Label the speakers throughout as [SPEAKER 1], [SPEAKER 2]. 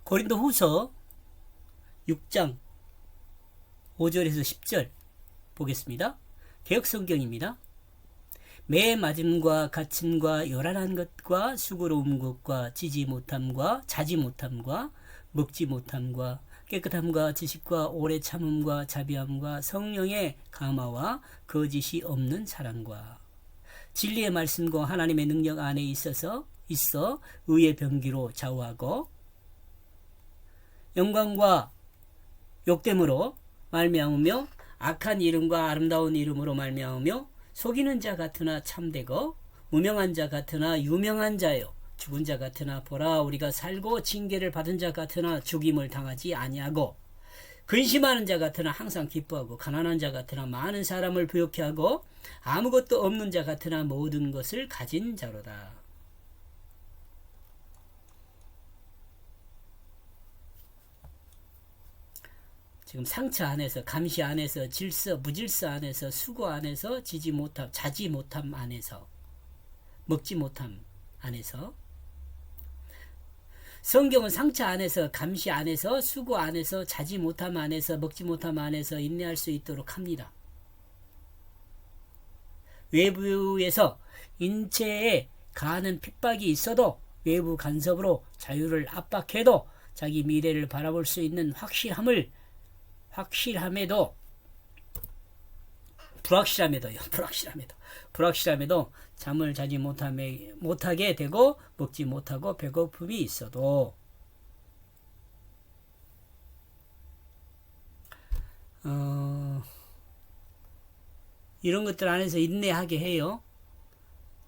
[SPEAKER 1] 고린도후서 6장 5절에서 10절 보겠습니다. 개역성경입니다. 매 맞음과 갇힘과 요란한 것과 수고로운 것과 지지 못함과 자지 못함과 먹지 못함과 깨끗함과 지식과 오래 참음과 자비함과 성령의 감화와 거짓이 없는 사랑과 진리의 말씀과 하나님의 능력 안에 있어 의의 병기로 좌우하고 영광과 욕됨으로 말미암으며 악한 이름과 아름다운 이름으로 말미암으며 속이는 자 같으나 참되고 무명한 자 같으나 유명한 자요 죽은 자 같으나 보라 우리가 살고 징계를 받은 자 같으나 죽임을 당하지 아니하고 근심하는 자 같으나 항상 기뻐하고 가난한 자 같으나 많은 사람을 부욕케 하고 아무것도 없는 자 같으나 모든 것을 가진 자로다. 지금 상처 안에서, 감시 안에서, 질서, 무질서 안에서, 수고 안에서, 지지 못함, 자지 못함 안에서, 먹지 못함 안에서, 성경은 상처 안에서, 감시 안에서, 수고 안에서, 자지 못함 안에서, 먹지 못함 안에서 인내할 수 있도록 합니다. 외부에서 인체에 가하는 핍박이 있어도 외부 간섭으로 자유를 압박해도 자기 미래를 바라볼 수 있는 확실함에도 불확실함에도 잠을 자지 못하게 되고 먹지 못하고 배고픔이 있어도 이런 것들 안에서 인내하게 해요.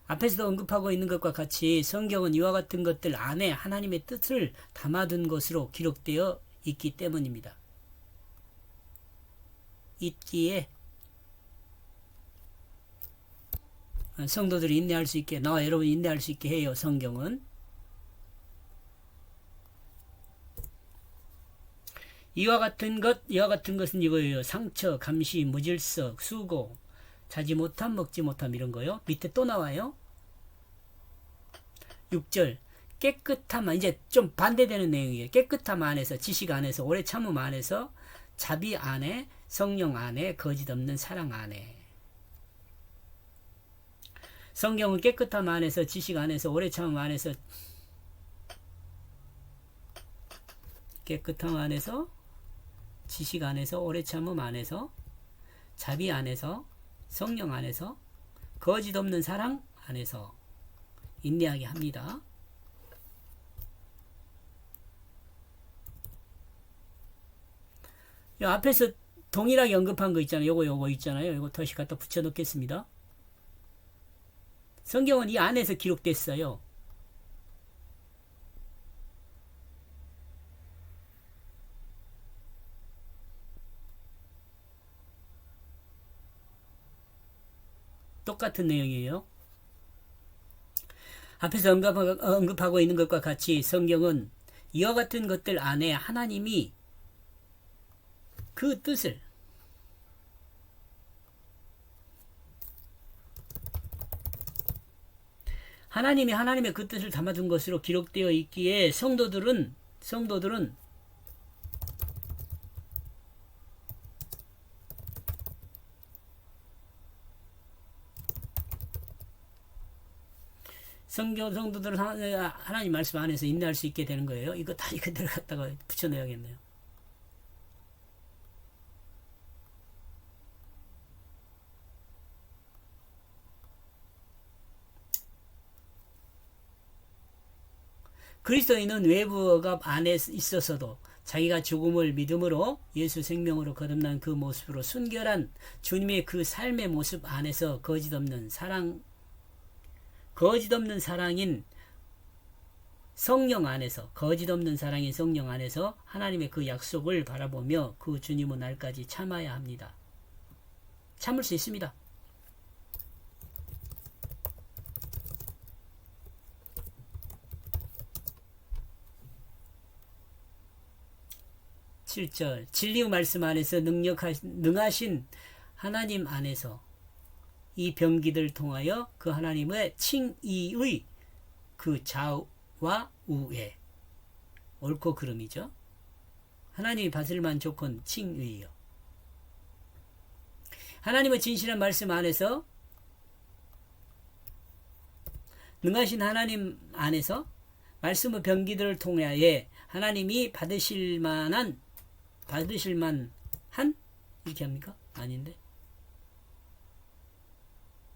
[SPEAKER 1] 앞에서도 언급하고 있는 것과 같이 성경은 이와 같은 것들 안에 하나님의 뜻을 담아둔 것으로 기록되어 있기 때문입니다. 있기에 성도들이 인내할 수 있게, 나와 여러분 인내할 수 있게 해요. 성경은 이와 같은 것은 이거예요. 상처, 감시, 무질서, 수고, 자지 못함, 먹지 못함 이런 거요. 밑에 또 나와요. 6절 깨끗함, 이제 좀 반대되는 내용이에요. 깨끗함 안에서, 지식 안에서, 오래 참음 안에서, 자비 안에, 성령 안에, 거짓 없는 사랑 안에. 성경은 깨끗함 안에서, 지식 안에서, 오래 참음 안에서, 깨끗함 안에서, 지식 안에서, 오래 참음 안에서, 자비 안에서, 성령 안에서, 거짓 없는 사랑 안에서 인내하게 합니다. 앞에서 동일하게 언급한 거 있잖아요. 요거 있잖아요. 요거 다시 갖다 붙여 놓겠습니다. 성경은 이 안에서 기록됐어요. 똑같은 내용이에요. 앞에서 언급하고 있는 것과 같이 성경은 이와 같은 것들 안에 하나님이 그 뜻을 하나님의 그 뜻을 담아둔 것으로 기록되어 있기에 성도들은 성도들은 하나님 말씀 안에서 인내할 수 있게 되는 거예요. 이거 다시 그대로 갖다가 붙여내야겠네요. 그리스도인은 외부가 안에 있어서도 자기가 죽음을 믿음으로 예수 생명으로 거듭난 그 모습으로 순결한 주님의 그 삶의 모습 안에서 거짓 없는 사랑인 성령 안에서 하나님의 그 약속을 바라보며 그 주님의 날까지 참아야 합니다. 참을 수 있습니다. 7절 진리의 말씀 안에서 능하신 하나님 안에서 이 병기들 통하여 그 하나님의 칭의의 그 좌와 우에 옳고 그름이죠. 하나님이 받을만 조건 칭의요. 하나님의 진실한 말씀 안에서 능하신 하나님 안에서 말씀의 병기들을 통하여 하나님이 받으실 만한 이렇게 합니까? 아닌데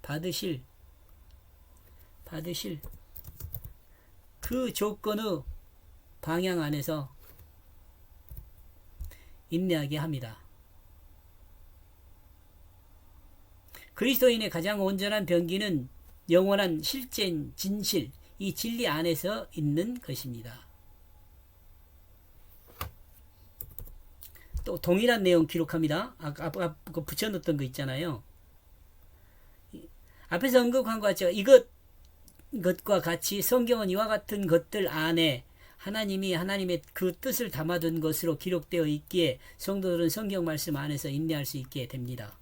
[SPEAKER 1] 받으실 그 조건의 방향 안에서 인내하게 합니다. 그리스도인의 가장 온전한 병기는 영원한 실제인 진실, 이 진리 안에서 있는 것입니다. 또 동일한 내용 기록합니다. 아까 붙여놓던 거 있잖아요. 앞에서 언급한 것 같죠. 이것과 같이 성경은 이와 같은 것들 안에 하나님이 하나님의 그 뜻을 담아둔 것으로 기록되어 있기에 성도들은 성경 말씀 안에서 인내할 수 있게 됩니다.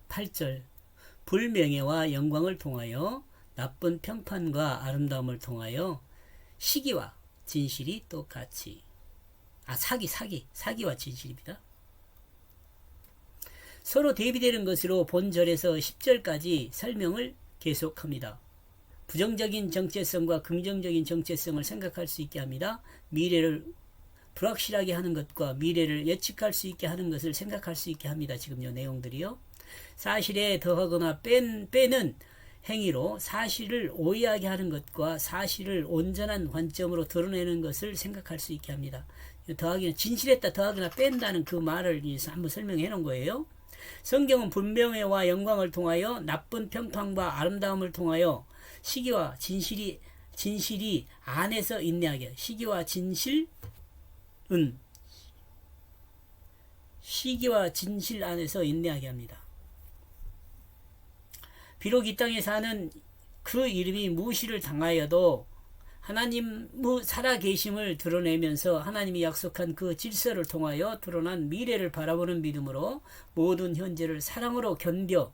[SPEAKER 1] 8절 불명예와 영광을 통하여 나쁜 평판과 아름다움을 통하여 시기와 진실이 똑같이 사기와 진실입니다. 서로 대비되는 것으로 본절에서 10절까지 설명을 계속합니다. 부정적인 정체성과 긍정적인 정체성을 생각할 수 있게 합니다. 미래를 불확실하게 하는 것과 미래를 예측할 수 있게 하는 것을 생각할 수 있게 합니다. 지금 요 내용들이요. 사실에 더하거나 빼는 행위로 사실을 오해하게 하는 것과 사실을 온전한 관점으로 드러내는 것을 생각할 수 있게 합니다. 더하기는 진실했다 더하거나 뺀다는 그 말을 한번 설명해 놓은 거예요. 성경은 분명해와 영광을 통하여 나쁜 평판과 아름다움을 통하여 시기와 진실이 안에서 인내하게 시기와 진실 안에서 인내하게 합니다. 비록 이 땅에 사는 그 이름이 무시를 당하여도 하나님의 살아계심을 드러내면서 하나님이 약속한 그 질서를 통하여 드러난 미래를 바라보는 믿음으로 모든 현재를 사랑으로 견뎌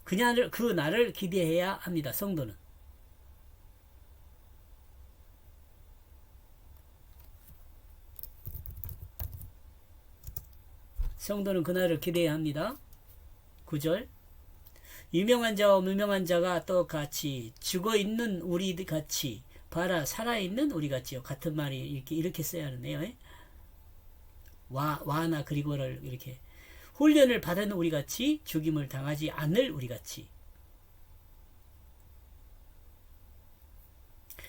[SPEAKER 1] 그 날을 기대해야 합니다. 성도는. 성도는 그날을 기대해야 합니다. 9절 유명한 자와 무명한 자가 똑같이 죽어있는 우리 같이 봐라 살아있는 우리 같이요. 같은 말이 이렇게 써야 하네요. 와나 그리고를 이렇게 훈련을 받은 우리 같이 죽임을 당하지 않을 우리 같이.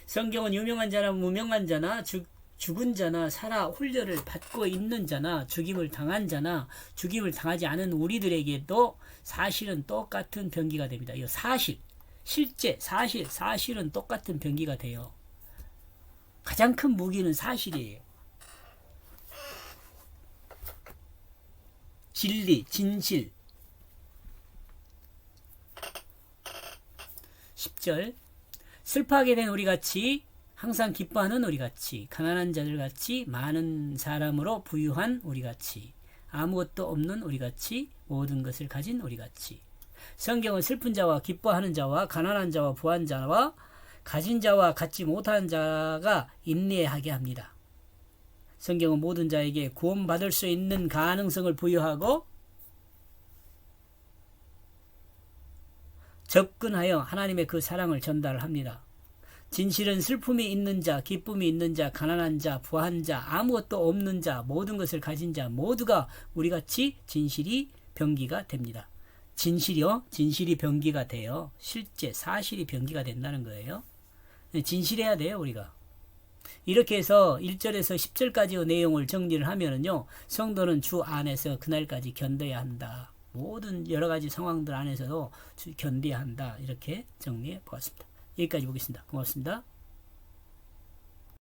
[SPEAKER 1] 성경은 유명한 자나 무명한 자나 죽은 자나 살아 훈련을 받고 있는 자나 죽임을 당한 자나 죽임을 당하지 않은 우리들에게도 사실은 똑같은 병기가 됩니다. 이 사실은 똑같은 병기가 돼요. 가장 큰 무기는 사실이에요. 진리, 진실. 10절 슬퍼하게 된 우리 같이 항상 기뻐하는 우리 같이 가난한 자들 같이 많은 사람으로 부유한 우리 같이 아무것도 없는 우리 같이 모든 것을 가진 우리 같이. 성경은 슬픈 자와 기뻐하는 자와 가난한 자와 부한 자와 가진 자와 갖지 못한 자가 인내하게 합니다. 성경은 모든 자에게 구원받을 수 있는 가능성을 부여하고 접근하여 하나님의 그 사랑을 전달합니다. 진실은 슬픔이 있는 자, 기쁨이 있는 자, 가난한 자, 부한 자, 아무것도 없는 자, 모든 것을 가진 자 모두가 우리같이 진실이 병기가 됩니다. 진실이 병기가 돼요. 실제 사실이 병기가 된다는 거예요. 진실해야 돼요, 우리가. 이렇게 해서 1절에서 10절까지의 내용을 정리를 하면은요, 성도는 주 안에서 그날까지 견뎌야 한다. 모든 여러 가지 상황들 안에서도 견뎌야 한다. 이렇게 정리해 보았습니다. 여기까지 보겠습니다. 고맙습니다.